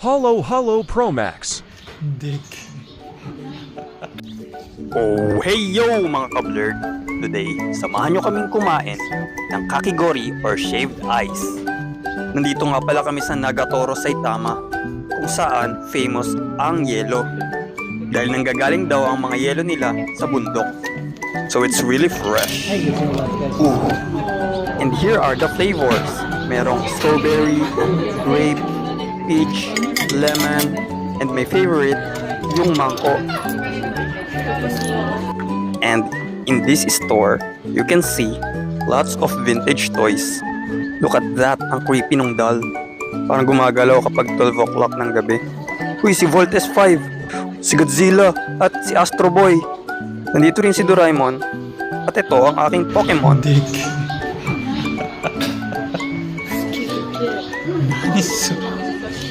Holo Pro Max. Dick. Oh, hey yo mga kablerd! Today, samahan nyo kaming kumain ng kakigori or shaved ice. Nandito nga pala kami sa Nagatoro, Saitama, kung saan famous ang yelo. Dahil nanggagaling daw ang mga yelo nila sa bundok. So it's really fresh. Ooh. And here are the flavors. Merong strawberry, grape, peach, lemon, and my favorite, yung mango. And in this store, you can see lots of vintage toys. Look at that, ang creepy nung doll. Parang gumagalaw kapag 12 o'clock ng gabi. Uy, si Voltes 5, si Godzilla, at si Astro Boy. Nandito rin si Doraemon. At ito ang aking Pokemon. Dick.